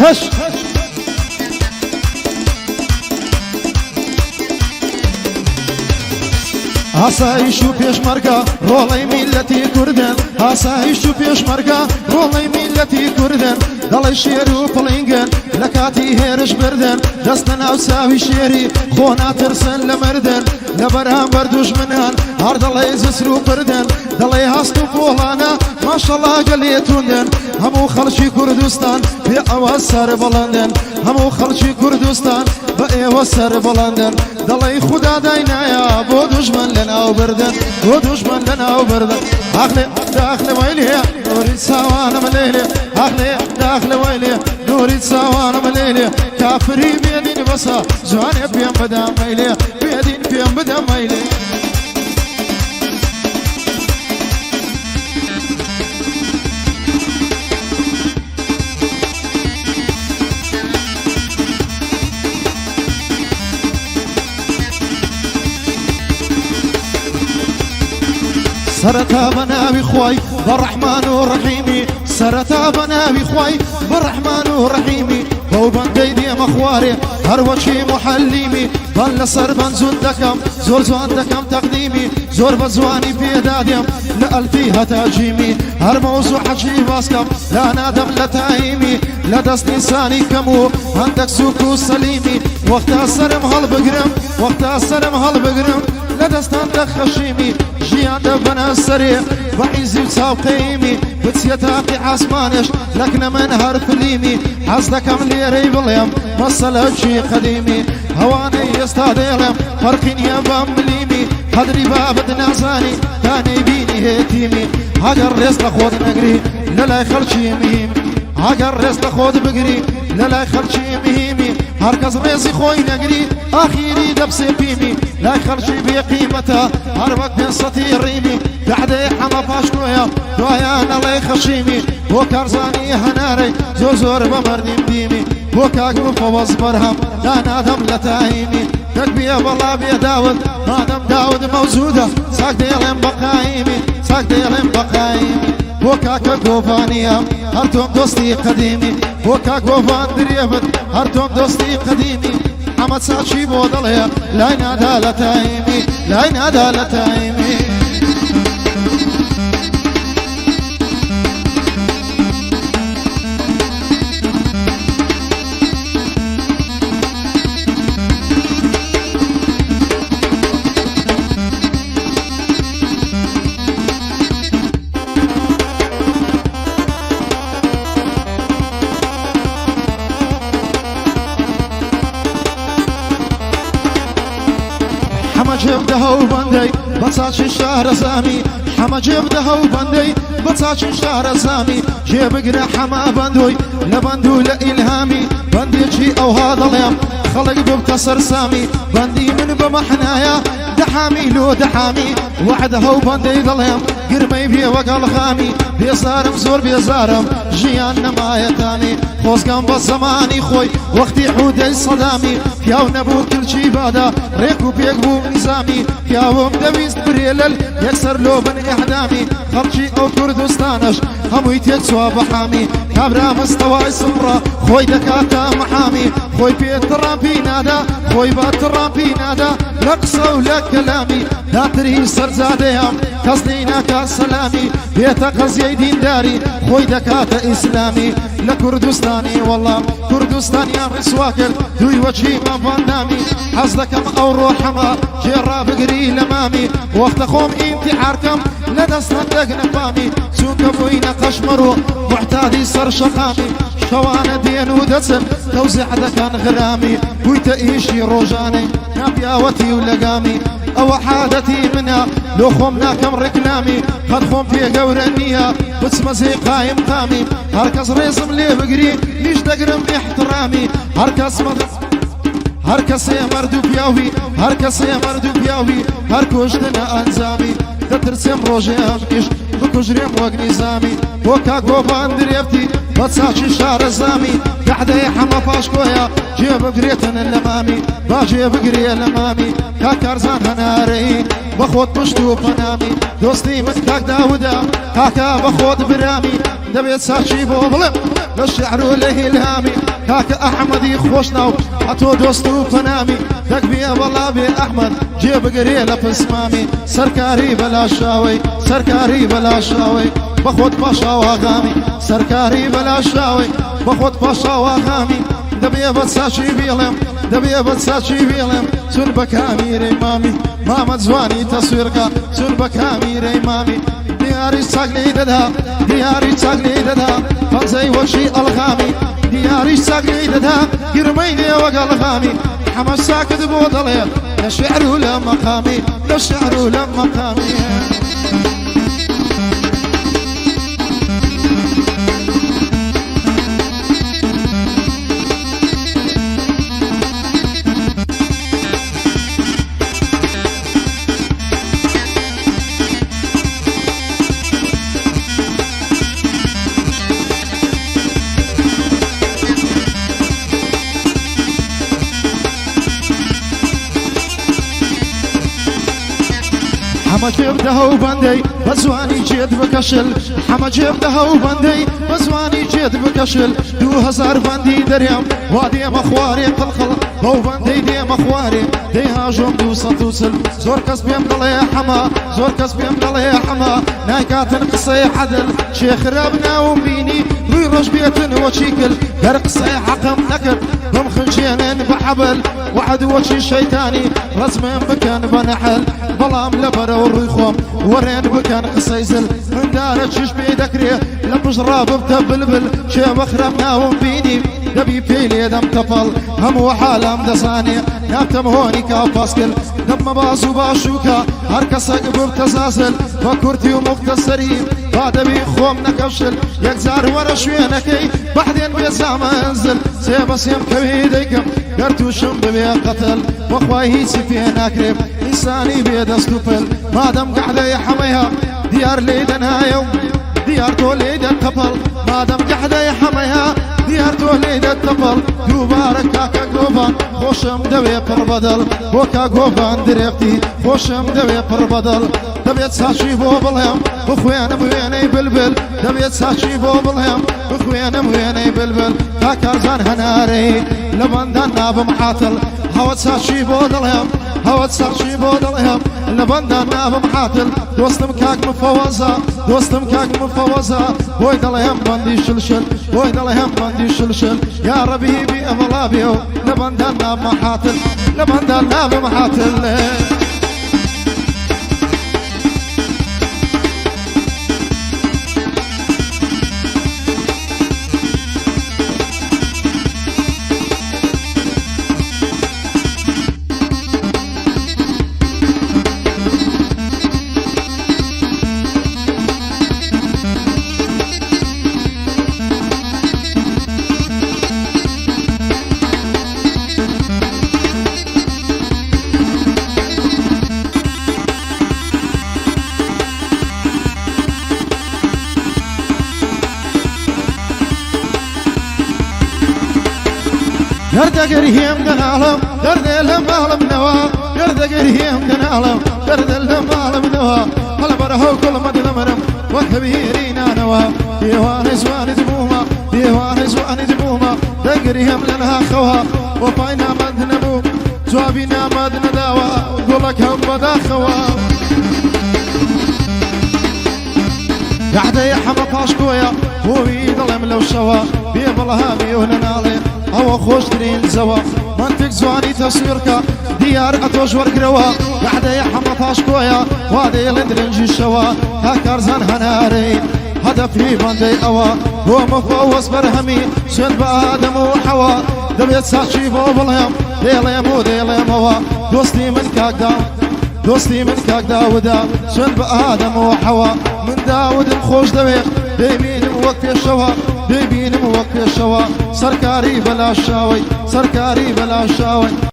هش آسایش و پێشمەرگە ڕۆڵەی میلەتی کوردن ئاسایش و پێشمەرگە ڕۆڵەی میلەتی کوردن دەڵێ شێر و پڵینگن لە کاتی هێرش بردن دەستە ناو چاوی شێری خۆ ناترسن لە مردن لە بەرامبەر دوژمنان هەر دەڵێ زسر و پردن دەڵێ هەست و پۆڵانە ماشەڵڵا گەلێ توندن هەموو خەڵکی کوردستان بێ ئەوە سەر بەڵەندن هەموو خەڵکی کوردستان بە ئێوە سەر بەڵەندن دەڵێ خوددا داینایە بۆ دوژمن لە ناو بردن بۆ دوژمن لە ناو بردن ئاخلێ داخلێ وەیلێ نوری چاوانم لێلێ ئاخلێ داخلێ وەیلێ نوری چاوانم لێلێ کافری بێدین بەسە جوانێ پێم بدە مەیلێ بێدین پێم بدە مەیلێ سرتا بناوي خوي بالرحمن الرحيم سرتا بناوي خوي بالرحمن الرحيم بو بندي دي مخواري هروشي محليمي ضل سربن زندكم زور زندكم تقديمي زور بزواني بيداديم لألفيها تاجيمي هر موضوع حجي باسكم لا نادم لتايمي لا دست انساني كمو عندك سوكو سليمي وقت سرم هالبقرم وقت سرم هالبقرم لا دست عندك خشيمي جيان دبنا السريع بعيزي وساوقيمي بتسيتاقي عاسمانش لكن من هرفليمي حزدكم ليري باليم مصل شي قديمي هواني يستاديلم فرقين يا بامليمي قدري باب نازاني تاني بيني هيتيمي هاجر رزق خود نقري لا خلشي مهيمي هاجر رزق خود بقري لا خلشي مهيمي هركز رزق خوي نقري اخيري دبسي بيمي لا خلشي بقيمتها هر وقت سطي ريمي بعد حما باشكويا دويانا لي خشيمي وكارزاني هناري زور زور بمردين ديمي وكاكو فوز برهم لا نادم لتايمي تكبيا والله بيا داود نادم داود موجودة ساك ديلين بقايمي ساك ديلين بقايمي وكاكا قوفانيا هرتم دوستي قديمي وكاكو فان دريبت هرتم دوستي قديمي حمد ساشي بودليا لا ينادى لتايمي لا ينادى لتايمي جيب دهو بندي بتاچ شهر زامي حما جيب دهو بندي بتاچ شهر زامي جيب قرا حما بندوي لبندو لإلهامي بندي جي او هذا اليوم خلق ببكسر سامي بندي من بمحنايا دحامي لو دحامي وعده بندي ظلم قرمي بيه وقال خامي بيزارم زور بيزارم جيان نمايا تاني خوز قام بالزماني خوي وقتي حودي صدامي كياو نبو كل شي بادا ريكو بيقبو نظامي كياو مدويز بريلل يكسر لو بن احدامي خلشي او كردستانش همو يتيك سواب حامي كابرا مستوى سمرة خوي دكاتا محامي خوي بيت رامبي نادا خوي بات رامبي نادا لقصة ولا كلامي لا تري سرزادهم قصدينا كسلامي بيت قصي دين داري خوي دكاتا اسلامي لكردستاني والله كردستان يا مسواكر دوي وجهي ما فنامي حصدكم او روحما جرا بقري لمامي وقت خوم انتحاركم لدستندق نفامي سوق بوينا قشمرو معتادي صر شقامي شوانا دين ودسم توزع كان غرامي بويتا ايشي روجاني نبياوتي ولقامي او حادتي منها لو خومنا كم ركلامي قد خوم في قورانيها بتسمى زي قايم قامي هركز ريزم ليه بقري ليش دقرم احترامي هركز يا مردو بياوي هركز يا مردو بياوي هركوش دنا انزامي تترسم روجي امكش بكجريم وقنزامي وكا قوبان دريبتي بتساچي شهر زامي قعدة حما فاشكويا جيب قريتن اللمامي باجيب قري اللمامي كاكارزان هناري بخوت مشتو بنامي دوستي من كاك داودا كاكا بخوت برامي دەبێت ساچی بۆ بڵێم لە شعر و لە هیلهامی کاکە ئەحمەدی خۆشناو ئەتۆ دۆست و پەنامی دەکبێ بەڵا بێ ئەحمەد جێبگرێ لە پسمامی سەرکاری بەلاشاوەی سەرکاری بەلاشاوەی بەخۆت پاشاواغامی سەرکاری بەلاشاوەی بەخۆت پاشاواغامی دەبێ بە ساچی بێڵێم دەبێ بە ساچی بێڵێم چون بە کامیرەی مامی مامە جوانی تەسوێرکە چون بە کامیرەی مامی دیاری چاک لێی دەدا دیاری چاک لێی دەدا پەنجەی وەشی ئەڵغامی دیاری چاک لێی دەدا گرمەی نێوەگە ئەڵغامی حەمە ساکت بۆ دەڵێ لە شعر و لە مەقامی لە شعر و لە مەقامی حما جێب دەها و بەندەی بە زوانی جێت بکەشل حما جێب دەها و بەندەی بە زوانی جێت بکەشل 2000 بەندی دەرێم وا دێمە خوارێ قڵقڵ بەو بەندەی دێمە خوارێ دەی هاژۆم 240 زۆر کەس پێم دەڵێ حەما زۆر کەس پێم دەڵێ حەما نایکاتن قسەی عەدل شێخراب ناوم بینی ڕووی ڕۆژ بێتن وەچی کرد دەر قسەی حەقم نەکرد بم خنجێنن بە حەبل وعد وەچی شەیتانی ڕەزمێن بکەن بە نەحەل بەڵام لەبەرەوە ڕووی خۆم وەرێن بکەن قسەی زل مندارە چش پێ دەکرێ لە پشڕا ببتە بلبل شێ بەخرەم ناوم بینی دەبی پێی لێدەم تەپەڵ هەموو حالام دەزانێ نابتەم هۆنی کا پاسکل دەممە باز و باشووکە هەر کەسەک ببتە زازل بە کورتی و مختەسەری با دەبی خۆم نەکەوشل یەکجار وەرە شوێنەکەی بەحدێن بێ زامەنزل سێ بەسێم کەوی دەیکەم گەر تووشم ببێ قەتل وەخوای هیچی پێ ناکرێ ئینسانی بێ دەست و پل مادەم گەحدەی حەمەیە دیار لێ دەنایە و دیار تۆ لێ دەتەپەڵ مادەم گەحدەی حەمەیە دیار تۆ لێ دەتەپەڵ دووبارە کاکە گۆڤان خۆشم دەوێ پڕ بەدەڵ بۆ کا گۆڤان درێفتی خۆشم دەوێ پڕ بەدەڵ دەبێت ساچی بۆ بڵێم بخوێنم وێنەی بلبل دەبێت ساچی بۆ بڵێم بخوێنم وێنەی بلبل تا کارزان هەنارەی لە بەندان نابم حاتڵ هەوت ساچی بۆ دڵێم هەوت ساچی بۆ دڵێم لە بەندان نابم حاتل دۆستم کاک مفەوەزە دۆستم کاک مفەوەزە بۆی دەڵێم بەندی شلشل بۆی دەڵێم بەندی شلشل یا ڕەبی بی ئەمەڵا بێ و لە بەندان نابم حاتل لە بەندان نابم حاتل گەردەگەرهێم دەناڵم دەردێ لە ماڵمنەوە گەردەگەرهێم دەناڵم دەردە لە ماڵمنەوە هەڵە بەرەهەو کوڵمە دەمەرم وەک هەبیری نانەوە دیوانەی زوانی دبوومە دیوانەی زوانی دبوومە دەگەرهێم لە ناخەوە وەپای نامەد نەبوو جوابی نامەد نەداوە گوڵەکەم بەداخەوە گەحدەی حەمە پاشکۆیە بۆی دڵێم لەو شەوە بێ بەڵەهامی و نەناڵێ ئەوە خۆشترین زەوە منتێک جوانی تەسوێرکە دیار ئەتۆش وەرگرەوە گەحدەی حەمە پاشکۆیە وا دەیڵێن درنجی شەوە تا کارزان هەنارەی هەدەفی بەندەی ئەوە بۆ مەفەوەس بەرهەمی سوێن بە ئادەم و حەوا دەبێت ساچی بۆ بڵێم دێڵێم و دێڵێمەوە دۆستی من کاکدا دۆستی من کاک داودا سوێن بە ئادەم و حەوا من داودم خۆش دەوێت دەیبینم وەک پێشەوە دەیبینم وەک پێشەوە سەرکاری بەلاشاوی سەرکاری بەلاشاوی